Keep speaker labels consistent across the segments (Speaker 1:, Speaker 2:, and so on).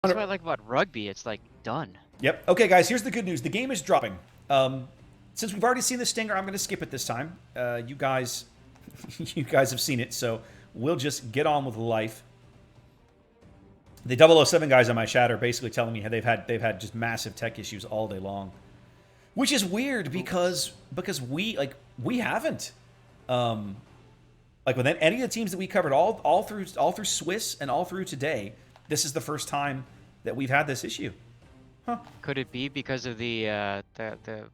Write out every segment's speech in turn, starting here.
Speaker 1: That's what I like about rugby. It's like done.
Speaker 2: Yep. Okay, guys, here's the good news. The game is dropping. Since we've already seen the stinger, I'm going to skip it this time. You guys, you guys have seen it, so we'll just get on with life. The 007 guys on my chat are basically telling me they've had just massive tech issues all day long, which is weird because we haven't. Like with any of the teams that we covered all through Swiss and all through today, this is the first time that we've had this issue. Huh.
Speaker 1: Could it be because of the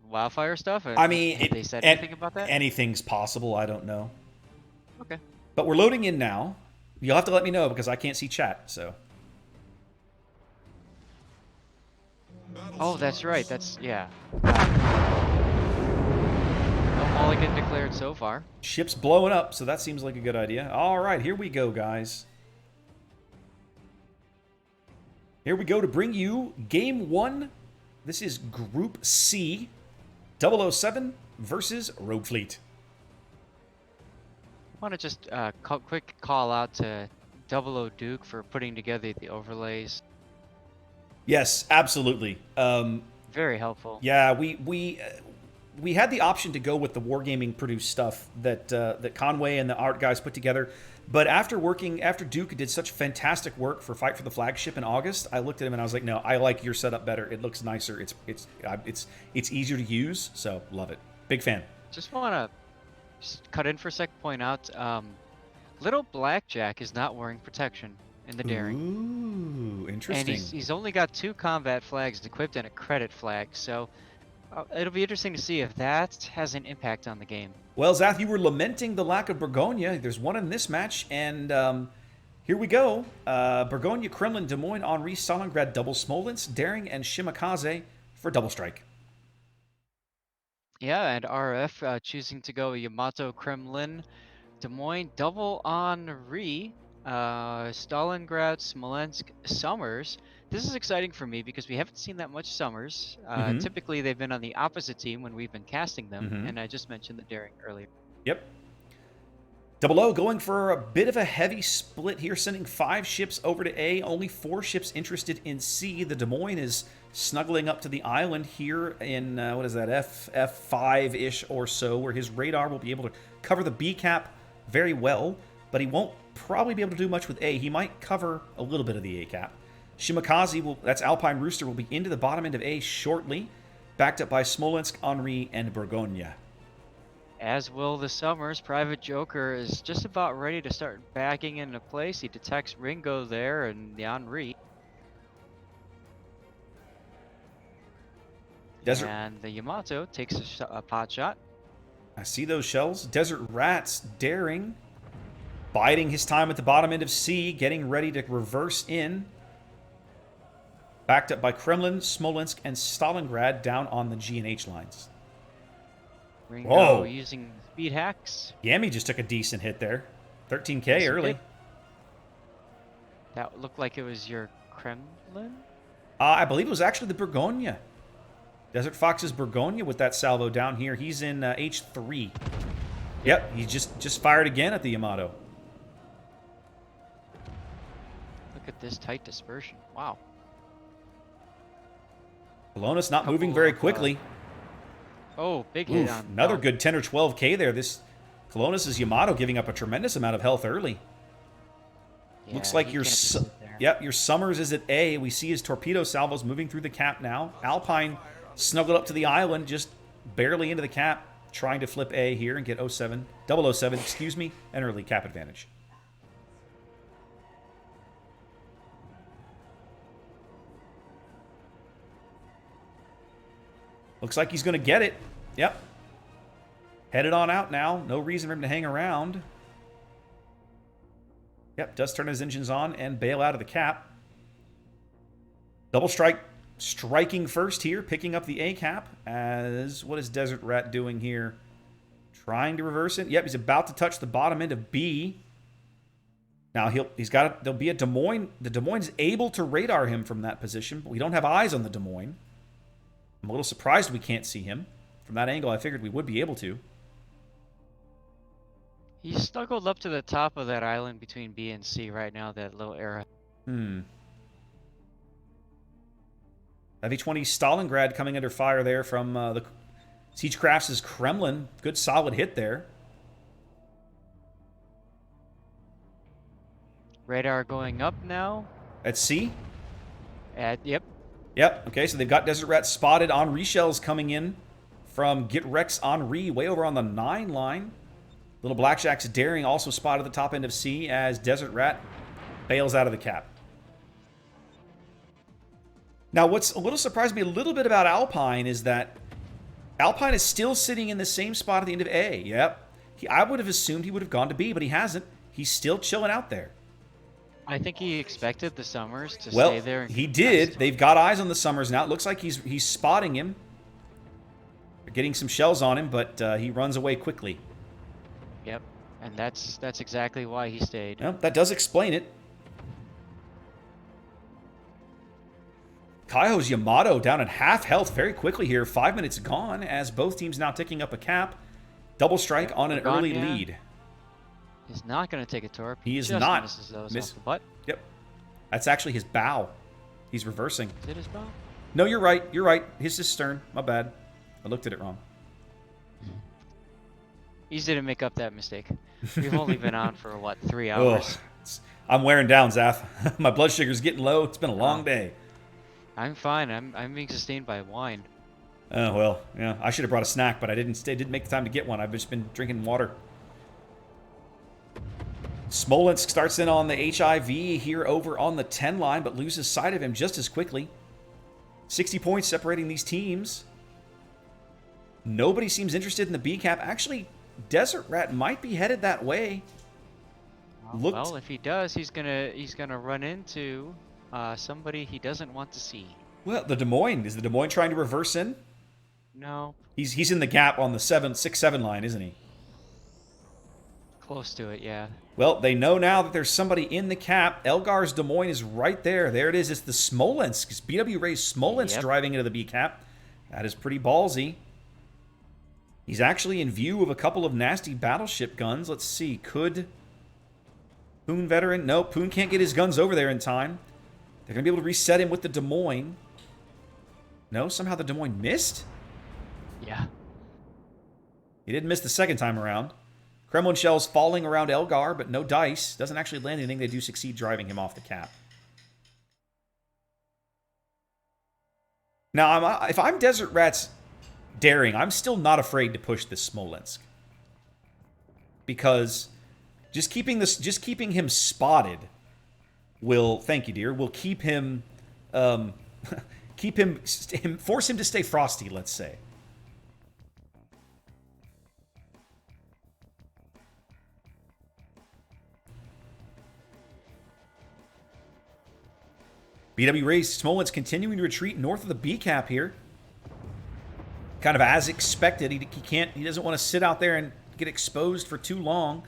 Speaker 1: wildfire stuff?
Speaker 2: I mean,
Speaker 1: Have they said anything about that?
Speaker 2: anything's possible. I don't know.
Speaker 1: Okay.
Speaker 2: But we're loading in now. You'll have to let me know because I can't see chat. So.
Speaker 1: Oh, that's right. That's yeah. No mulligan declared so far.
Speaker 2: Ship's blowing up, so that seems like a good idea. All right, here we go, guys. Here we go to bring you Game 1. This is Group C, 007 versus Rogue Fleet.
Speaker 1: I want to just quick call out to 00 Duke for putting together the overlays.
Speaker 2: Yes, absolutely.
Speaker 1: Very helpful.
Speaker 2: Yeah, we had the option to go with the Wargaming produced stuff that Conway and the art guys put together, but after Duke did such fantastic work for Fight for the Flagship in August, I looked at him and I was like, no, I like your setup better. It looks nicer. It's easier to use, so love it. Big fan.
Speaker 1: Just want to cut in for a sec. Point out, Little Blackjack is not wearing protection in the daring.
Speaker 2: Ooh, interesting.
Speaker 1: And he's only got 2 combat flags equipped and a credit flag, so it'll be interesting to see if that has an impact on the game.
Speaker 2: Well, Zath, you were lamenting the lack of Burgonia. There's one in this match, and here we go. Burgonia, Kremlin, Des Moines, Henri, Stalingrad, double Smolensk, Daring, and Shimakaze for double strike.
Speaker 1: Yeah, and RF choosing to go Yamato, Kremlin, Des Moines, double Henri, Stalingrad, Smolensk, Summers. This is exciting for me because we haven't seen that much Summers. Typically, they've been on the opposite team when we've been casting them, and I just mentioned the Daring earlier.
Speaker 2: Yep. Double O going for a bit of a heavy split here, sending 5 ships over to A, only 4 ships interested in C. The Des Moines is snuggling up to the island here in, what is that, F5-ish or so, where his radar will be able to cover the B cap very well, but he won't probably be able to do much with A. He might cover a little bit of the A cap. Shimakaze, that's Alpine Rooster, will be into the bottom end of A shortly, backed up by Smolensk, Henri, and Burgonia.
Speaker 1: As will the Summers. Private Joker is just about ready to start backing into place. He detects Ringo there and the Henri.
Speaker 2: Desert.
Speaker 1: And the Yamato takes a pot shot.
Speaker 2: I see those shells. Desert Rats, Daring, biding his time at the bottom end of C, getting ready to reverse in. Backed up by Kremlin, Smolensk, and Stalingrad down on the G and H lines.
Speaker 1: Ringo using speed hacks.
Speaker 2: Yami just took a decent hit there. 13k
Speaker 1: Yes,
Speaker 2: early.
Speaker 1: That looked like it was your Kremlin?
Speaker 2: I believe it was actually the Burgonia. Desert Fox's Burgonia with that salvo down here. He's in H3. Yep, he just fired again at the Yamato.
Speaker 1: Look at this tight dispersion. Wow.
Speaker 2: Colonus not moving very quickly.
Speaker 1: Oh, big hit on
Speaker 2: another good 10 or 12k there. This Colonus' Yamato giving up a tremendous amount of health early.
Speaker 1: Yeah,
Speaker 2: looks like your Summers is at A. We see his torpedo salvos moving through the cap now. Alpine snuggled up to the island, just barely into the cap, trying to flip A here and get 007, excuse me, an early cap advantage. Looks like he's going to get it. Yep. Headed on out now. No reason for him to hang around. Yep, does turn his engines on and bail out of the cap. Double strike striking first here, picking up the A cap. As what is Desert Rat doing here? Trying to reverse it. Yep, he's about to touch the bottom end of B. Now there'll be a Des Moines. The Des Moines is able to radar him from that position, but we don't have eyes on the Des Moines. I'm a little surprised we can't see him. From that angle, I figured we would be able to.
Speaker 1: He's snuggled up to the top of that island between B and C right now, that little area.
Speaker 2: V-20 Stalingrad coming under fire there from the Siegecraft's Kremlin. Good solid hit there.
Speaker 1: Radar going up now.
Speaker 2: At sea?
Speaker 1: Yep.
Speaker 2: Yep. Okay, so they've got Desert Rat spotted. Henri shells coming in from Get Rex Henri way over on the 9 line. Little Blackjack's Daring also spotted at the top end of C as Desert Rat bails out of the cap. Now, what's a little surprised me a little bit about Alpine is that Alpine is still sitting in the same spot at the end of A. Yep. I would have assumed he would have gone to B, but he hasn't. He's still chilling out there.
Speaker 1: I think he expected the Summers to
Speaker 2: Well,
Speaker 1: stay there. And
Speaker 2: he did. They've got eyes on the Summers now. It looks like he's spotting him. They're getting some shells on him, but he runs away quickly.
Speaker 1: Yep. And that's exactly why he stayed.
Speaker 2: Well, that does explain it. Kaiho's Yamato down at half health very quickly here. 5 minutes gone as both teams now ticking up a cap. Double strike on an early lead.
Speaker 1: He's not going to take a torp.
Speaker 2: He is
Speaker 1: just
Speaker 2: not.
Speaker 1: Misses those off the butt.
Speaker 2: Yep. That's actually his bow. He's reversing.
Speaker 1: Is it his bow?
Speaker 2: No, you're right. You're right. His is stern. My bad. I looked at it wrong.
Speaker 1: Easy to make up that mistake. We've only been on for, what, 3 hours?
Speaker 2: I'm wearing down, Zaf. My blood sugar's getting low. It's been a long day.
Speaker 1: I'm fine. I'm being sustained by wine.
Speaker 2: Oh, well, yeah. I should have brought a snack, but I didn't make the time to get one. I've just been drinking water. Smolensk starts in on the HIV here over on the 10 line, but loses sight of him just as quickly. 60 points separating these teams. Nobody seems interested in the B cap. Actually, Desert Rat might be headed that way.
Speaker 1: Well, if he does, he's gonna run into somebody he doesn't want to see.
Speaker 2: Well, the Des Moines. Is the Des Moines trying to reverse in?
Speaker 1: No.
Speaker 2: He's in the gap on the 6-7 line, isn't he?
Speaker 1: Close to it, yeah.
Speaker 2: Well, they know now that there's somebody in the cap. Elgar's Des Moines is right there. There it is. It's the Smolensk. It's BW Ray's Smolensk driving into the B cap. That is pretty ballsy. He's actually in view of a couple of nasty battleship guns. Let's see. Could Poon veteran? No, Poon can't get his guns over there in time. They're going to be able to reset him with the Des Moines. No, somehow the Des Moines missed?
Speaker 1: Yeah.
Speaker 2: He didn't miss the second time around. Kremlin shells falling around Elgar, but no dice. Doesn't actually land anything. They do succeed driving him off the cap. Now, if I'm Desert Rat's Daring, I'm still not afraid to push this Smolensk. Because just keeping him spotted will, thank you, dear, will keep him, force him to stay frosty, let's say. BW Ray's Smolensk continuing to retreat north of the B cap here. Kind of as expected. He doesn't want to sit out there and get exposed for too long.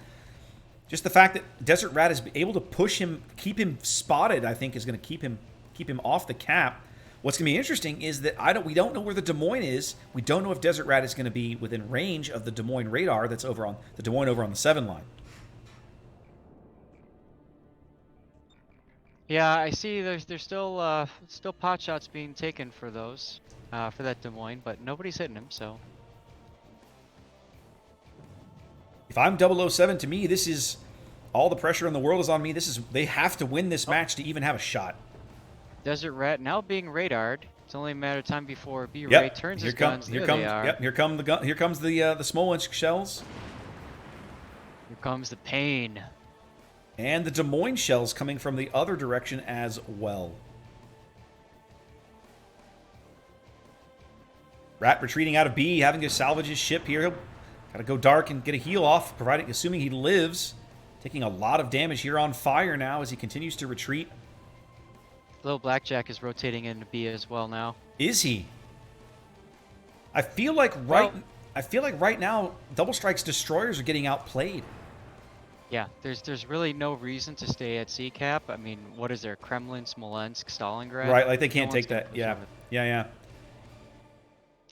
Speaker 2: Just the fact that Desert Rat is able to push him, keep him spotted, I think is going to keep him off the cap. What's going to be interesting is that we don't know where the Des Moines is. We don't know if Desert Rat is going to be within range of the Des Moines radar that's over on the Des Moines over on the 7 line.
Speaker 1: Yeah, I see. There's still pot shots being taken for those, for that Des Moines, but nobody's hitting him. So
Speaker 2: if I'm OO7, to me, this is all the pressure in the world is on me. They have to win this match to even have a shot.
Speaker 1: Desert Rat now being radared. It's only a matter of time before B-Ray turns his guns. Here
Speaker 2: comes the Smolensk shells.
Speaker 1: Here comes the pain.
Speaker 2: And the Des Moines shells coming from the other direction as well. Rat retreating out of B, having to salvage his ship here. He'll got to go dark and get a heal off, assuming he lives. Taking a lot of damage here on fire now as he continues to retreat.
Speaker 1: Little Blackjack is rotating into B as well now.
Speaker 2: Is he? I feel like right now, Double Strike's destroyers are getting outplayed.
Speaker 1: Yeah, there's really no reason to stay at C cap. I mean, what is there? Kremlin, Smolensk, Stalingrad?
Speaker 2: Right, like they can't take that. Yeah.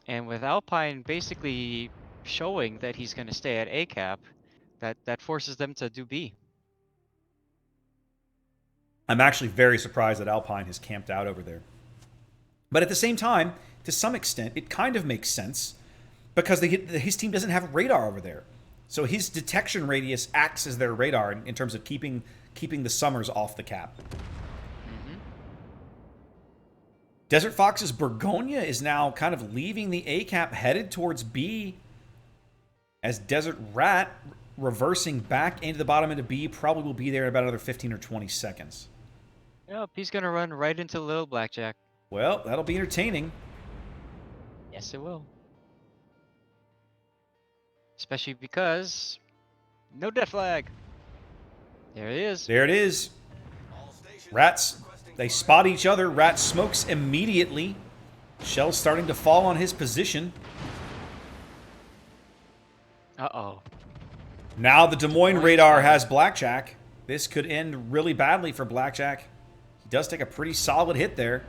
Speaker 1: And with Alpine basically showing that he's going to stay at A cap, that forces them to do B.
Speaker 2: I'm actually very surprised that Alpine has camped out over there. But at the same time, to some extent, it kind of makes sense because his team doesn't have radar over there. So his detection radius acts as their radar in terms of keeping the Summers off the cap. Desert Fox's Bergonia is now kind of leaving the A cap, headed towards B, as Desert Rat, reversing back into the bottom end of B, probably will be there in about another 15 or 20 seconds.
Speaker 1: Yep, he's gonna run right into Little Blackjack.
Speaker 2: Well, that'll be entertaining.
Speaker 1: Yes, it will. Especially because no death flag. There it is.
Speaker 2: There it is. Rats, they spot each other. Rat smokes immediately. Shell's starting to fall on his position.
Speaker 1: Uh-oh.
Speaker 2: Now the Des Moines radar has Blackjack. This could end really badly for Blackjack. He does take a pretty solid hit there.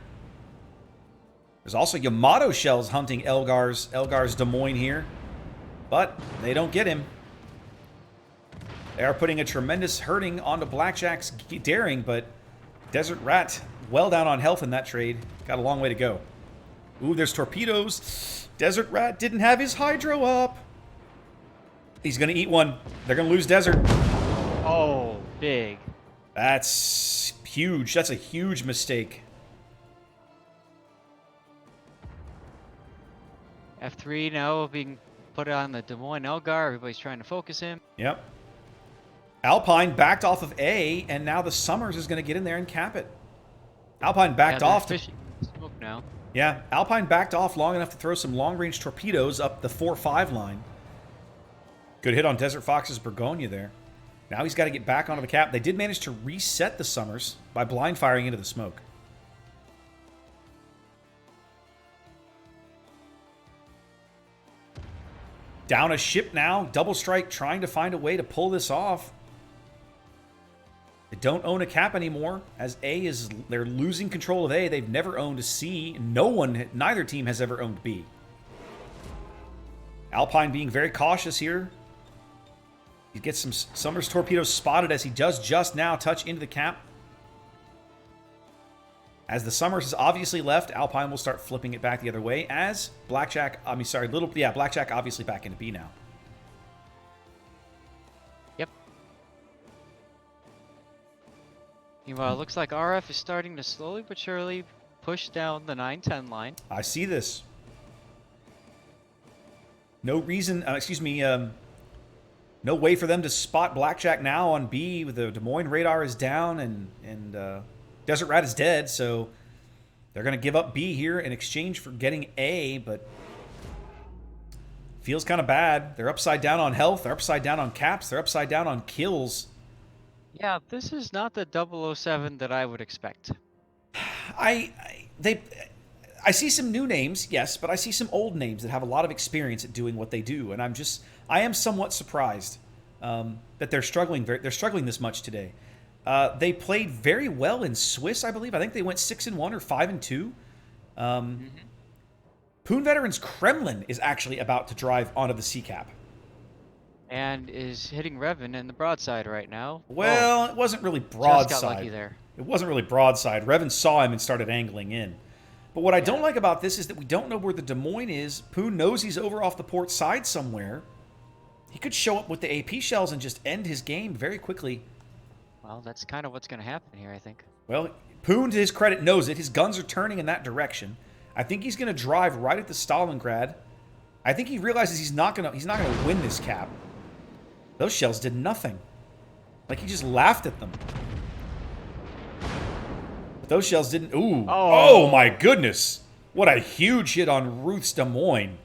Speaker 2: There's also Yamato shells hunting Elgar's Des Moines here. But they don't get him. They are putting a tremendous hurting onto Blackjack's daring, but Desert Rat well down on health in that trade. Got a long way to go. Ooh, there's torpedoes. Desert Rat didn't have his hydro up. He's going to eat one. They're going to lose Desert.
Speaker 1: Oh, big.
Speaker 2: That's huge. That's a huge mistake.
Speaker 1: F3 now being put on the Des Moines Elgar. Everybody's trying to focus him.
Speaker 2: Yep. Alpine backed off of A, and now the Summers is going to get in there and cap it. Alpine backed off.
Speaker 1: Smoke now.
Speaker 2: Yeah, Alpine backed off long enough to throw some long-range torpedoes up the 4-5 line. Good hit on Desert Fox's Bergonia there. Now he's got to get back onto the cap. They did manage to reset the Summers by blind firing into the smoke. Down a ship now. Double strike trying to find a way to pull this off. They don't own a cap anymore, as they're losing control of A. They've never owned C. Neither team has ever owned B. Alpine being very cautious here. He gets some Summers torpedoes spotted as he does just now touch into the cap. As the Summers is obviously left, Alpine will start flipping it back the other way as Blackjack obviously back into B now.
Speaker 1: Yep. Meanwhile, it looks like RF is starting to slowly but surely push down the 9-10 line.
Speaker 2: I see this. No reason, no way for them to spot Blackjack now on B. The Des Moines radar is down and Desert Rat is dead, so they're going to give up B here in exchange for getting A, but feels kind of bad. They're upside down on health, they're upside down on caps, they're upside down on kills.
Speaker 1: Yeah, this is not the OO7 that I would expect.
Speaker 2: I see some new names, yes, but I see some old names that have a lot of experience at doing what they do, and I am somewhat surprised that they're struggling this much today. They played very well in Swiss, I believe. I think they went 6-1 or 5-2. Poon Veterans Kremlin is actually about to drive onto the C cap.
Speaker 1: And is hitting Revan in the broadside right now.
Speaker 2: Well, it wasn't really broadside.
Speaker 1: Just got lucky there.
Speaker 2: It wasn't really broadside. Revan saw him and started angling in. But what I don't like about this is that we don't know where the Des Moines is. Poon knows he's over off the port side somewhere. He could show up with the AP shells and just end his game very quickly.
Speaker 1: Well, that's kind of what's going to happen here, I think.
Speaker 2: Well, Poon, to his credit, knows it. His guns are turning in that direction. I think he's going to drive right at the Stalingrad. I think he realizes he's not going to win this cap. Those shells did nothing. Like, he just laughed at them. But those shells didn't... Ooh. Oh, my goodness. What a huge hit on Ruth's Des Moines.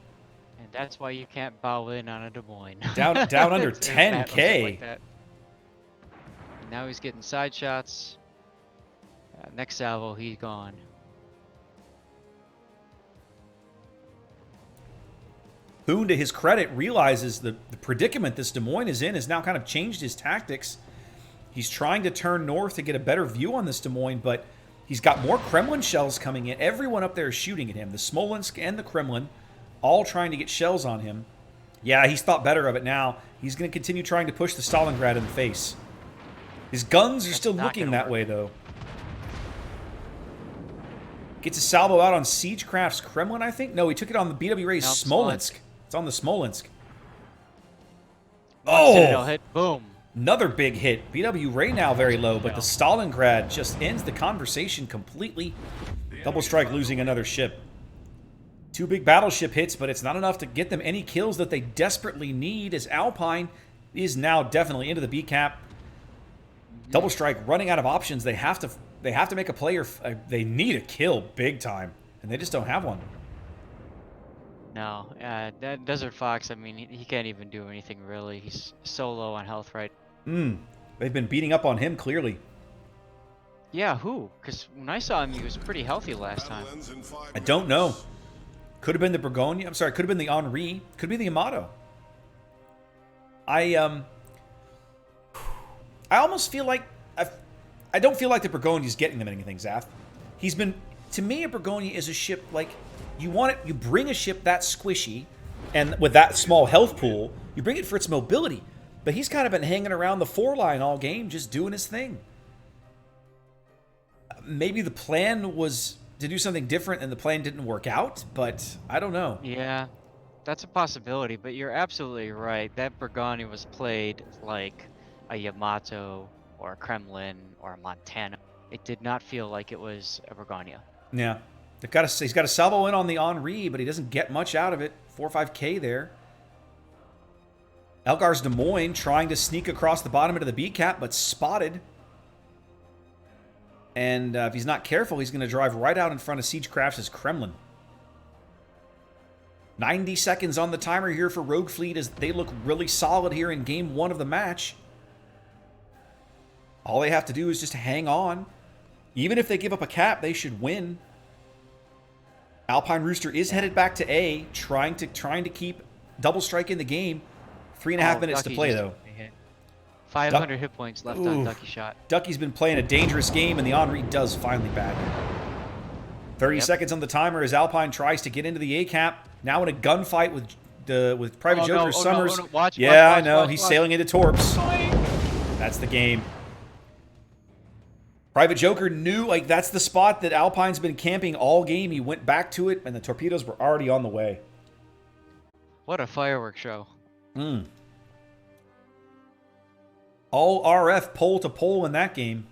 Speaker 1: And that's why you can't bow in on a Des Moines.
Speaker 2: Down under 10K.
Speaker 1: Like that. Now he's getting side shots. Next salvo, he's gone.
Speaker 2: Poon, to his credit, realizes the predicament this Des Moines is in has now kind of changed his tactics. He's trying to turn north to get a better view on this Des Moines, but he's got more Kremlin shells coming in. Everyone up there is shooting at him. The Smolensk and the Kremlin, all trying to get shells on him. Yeah, he's thought better of it now. He's going to continue trying to push the Stalingrad in the face. His guns are still looking that way, though. Gets a salvo out on Siegecraft's Kremlin, I think? No, he took it on the BW Ray's
Speaker 1: Nope,
Speaker 2: Smolensk. It's on the Smolensk.
Speaker 1: One Citadel
Speaker 2: Oh!
Speaker 1: hit. Boom.
Speaker 2: Another big hit. BW Ray now very low, but
Speaker 1: Yeah.
Speaker 2: the Stalingrad just ends the conversation completely. Double Strike losing another ship. 2 big battleship hits, but it's not enough to get them any kills that they desperately need, as Alpine is now definitely into the B cap. Double Strike running out of options. They have to make a play, or they need a kill big time, and they just don't have one.
Speaker 1: No, that Desert Fox, I mean, he can't even do anything really. He's so low on health, right?
Speaker 2: They've been beating up on him, clearly.
Speaker 1: Yeah, who? Because when I saw him, he was pretty healthy last time.
Speaker 2: I don't know. Could have been the Burgonia. I'm sorry, could have been the Henri. Could be the Yamato. I almost feel like I don't feel like the Burgonia's getting them anything, Zaf. He's been, to me, a Burgonia is a ship like, you want it, you bring a ship that squishy and with that small health pool, you bring it for its mobility. But he's kind of been hanging around the 4 line all game, just doing his thing. Maybe the plan was to do something different and the plan didn't work out, but I don't know.
Speaker 1: Yeah, that's a possibility, but you're absolutely right. That Burgonia was played like a Yamato or a Kremlin or a Montana. It did not feel like it was a Burgonia.
Speaker 2: Yeah. He's got a salvo in on the Henri, but he doesn't get much out of it. 4 or 5K there. Elgar's Des Moines trying to sneak across the bottom into the B cap, but spotted. And if he's not careful, he's going to drive right out in front of Siegecraft's Kremlin. 90 seconds on the timer here for Rogue Fleet as they look really solid here in game 1 of the match. All they have to do is just hang on. Even if they give up a cap, they should win. Alpine Rooster is headed back to A, trying to keep Double Strike in the game. 3.5 minutes to
Speaker 1: Ducky
Speaker 2: play,
Speaker 1: just
Speaker 2: though.
Speaker 1: 500 hit points left on Ducky shot.
Speaker 2: Ducky's been playing a dangerous game, and the Henri does finally bag him. 30 seconds on the timer as Alpine tries to get into the A cap. Now in a gunfight with Private Joker Summers.
Speaker 1: No. Watch,
Speaker 2: I know. He's sailing into Torps. That's the game. Private Joker knew, like, that's the spot that Alpine's been camping all game. He went back to it, and the torpedoes were already on the way.
Speaker 1: What a fireworks show.
Speaker 2: All RF pole to pole in that game.